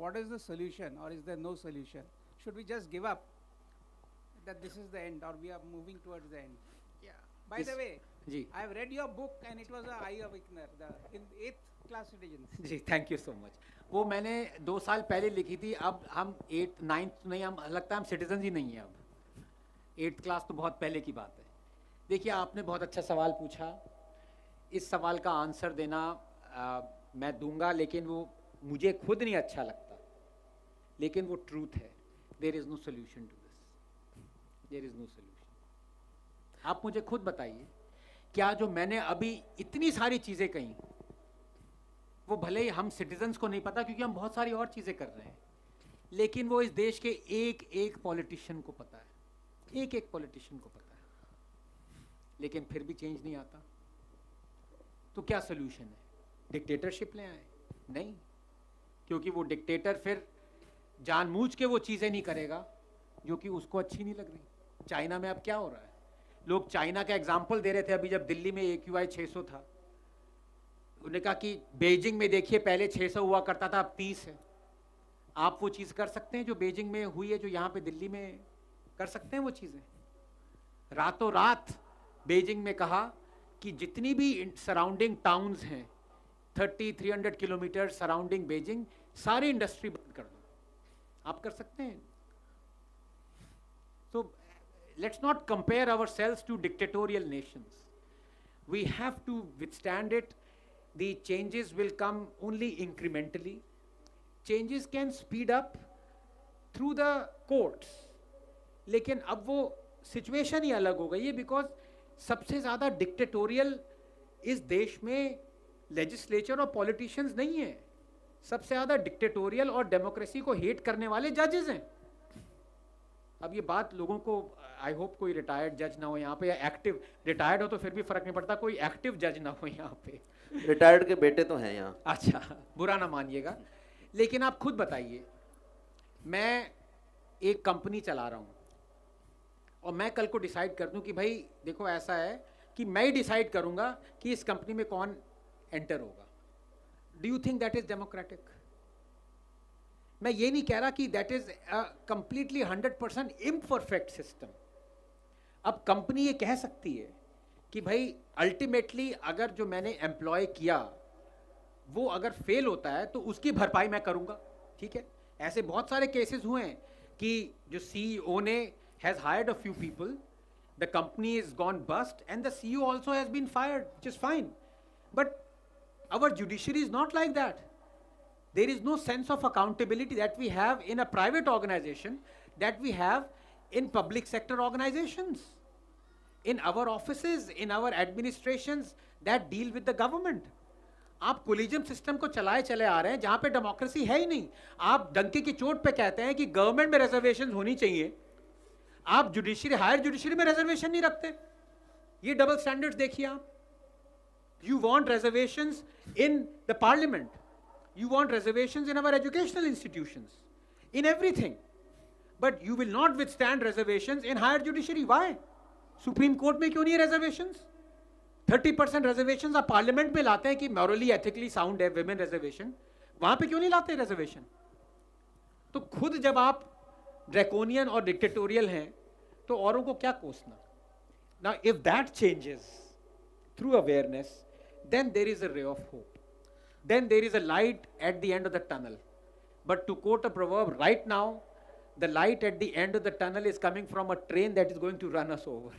what is the solution, or is there no solution? Should we just give up that this is the end, or we are moving towards the end? Yeah. By the way, जी I have read your book and it was an eye opener. The in 8th class citizens. जी, thank you so much. वो मैंने 2 साल पहले लिखी थी। अब हम 8th 9th नहीं, हम लगता है हम सिटीजन ही नहीं है अब। 8th क्लास तो बहुत पहले की बात है। देखिए, आपने बहुत अच्छा सवाल पूछा। इस सवाल का आंसर देना मैं दूंगा, लेकिन वो मुझे खुद नहीं अच्छा लगता, लेकिन वो ट्रूथ है। There is no solution to this, there is no solution. आप मुझे खुद बताइए, क्या जो मैंने अभी इतनी सारी चीज़ें कही, वो भले ही हम सिटीजन्स को नहीं पता क्योंकि हम बहुत सारी और चीज़ें कर रहे हैं, लेकिन वो इस देश के एक एक पॉलिटिशियन को पता है, एक एक पॉलिटिशियन को पता है, लेकिन फिर भी चेंज नहीं आता। तो क्या सोल्यूशन है? डिक्टेटरशिप ले आए? नहीं, क्योंकि वो डिक्टेटर फिर जानबूझ के वो चीज़ें नहीं करेगा जो कि उसको अच्छी नहीं लग रही। चाइना में अब क्या हो रहा है? लोग चाइना का एग्जाम्पल दे रहे थे अभी, जब दिल्ली में AQI 600 था। उन्होंने कहा कि बीजिंग में देखिए पहले 600 हुआ करता था, अब 30 है। आप वो चीज़ कर सकते हैं जो बीजिंग में हुई है, जो यहाँ पे दिल्ली में कर सकते हैं वो चीज़ें? रातों रात बीजिंग में कहा कि जितनी भी सराउंडिंग टाउन्स हैं 300 किलोमीटर सराउंडिंग बीजिंग, सारी इंडस्ट्री बंद कर दो। आप कर सकते हैं? तो let's not compare ourselves to dictatorial nations. We have to withstand it. The changes will come only incrementally. Changes can speed up through the courts. लेकिन अब वो सिचुएशन ही अलग हो गई है, बिकॉज सबसे ज़्यादा डिक्टेटोरियल इस देश में लेजिस्लेचर और पॉलिटिशियंस नहीं है। सबसे ज़्यादा डिक्टेटोरियल और डेमोक्रेसी को हेट करने वाले जजेस हैं। अब ये बात लोगों को, आई होप कोई रिटायर्ड जज ना हो यहाँ पे, या एक्टिव, रिटायर्ड हो तो फिर भी फर्क नहीं पड़ता, कोई एक्टिव जज ना हो यहाँ पे। रिटायर्ड के बेटे तो हैं यहाँ। अच्छा, बुरा ना मानिएगा, लेकिन आप खुद बताइए, मैं एक कंपनी चला रहा हूँ और मैं कल को डिसाइड कर दूँ कि भाई देखो ऐसा है कि मैं ही डिसाइड करूँगा कि इस कंपनी में कौन एंटर होगा। Do you think that is democratic? मैं ये नहीं कह रहा कि that is completely 100% imperfect system. अब कंपनी ये कह सकती है कि भाई अल्टीमेटली अगर जो मैंने एम्प्लॉय किया वो अगर फेल होता है तो उसकी भरपाई मैं करूंगा, ठीक है। ऐसे बहुत सारे केसेस हुए हैं कि जो CEO ने has hired a few people, the company is gone bust and the CEO also has been fired, which is fine, but our judiciary is not like that. There is no sense of accountability that we have in a private organization that we have in public sector organizations, in our offices, in our administrations that deal with the government. आप collegium system को चलाए चले आ रहे हैं जहां पे democracy है ही नहीं। आप डंके की चोट पे कहते हैं कि गवर्नमेंट में रिजर्वेशन होनी चाहिए, आप जुडिशरी, हायर जुडिशरी में रिजर्वेशन नहीं रखते। ये डबल स्टैंडर्ड्स देखिए आप। You want reservations in the parliament. You want reservations in our educational institutions, in everything. But you will not withstand reservations in higher judiciary. Why? Supreme Court में क्यों नहीं है reservations? 30% reservations आप parliament में लाते हैं कि morally, ethically sound है women reservation. वहाँ पे क्यों नहीं लाते reservation? तो खुद जब आप draconian और dictatorial हैं, तो औरों को क्या कोसना? Now, if that changes through awareness, then there is a ray of hope. Then there is a light at the end of the tunnel. But to quote a proverb, right now, the light at the end of the tunnel is coming from a train that is going to run us over.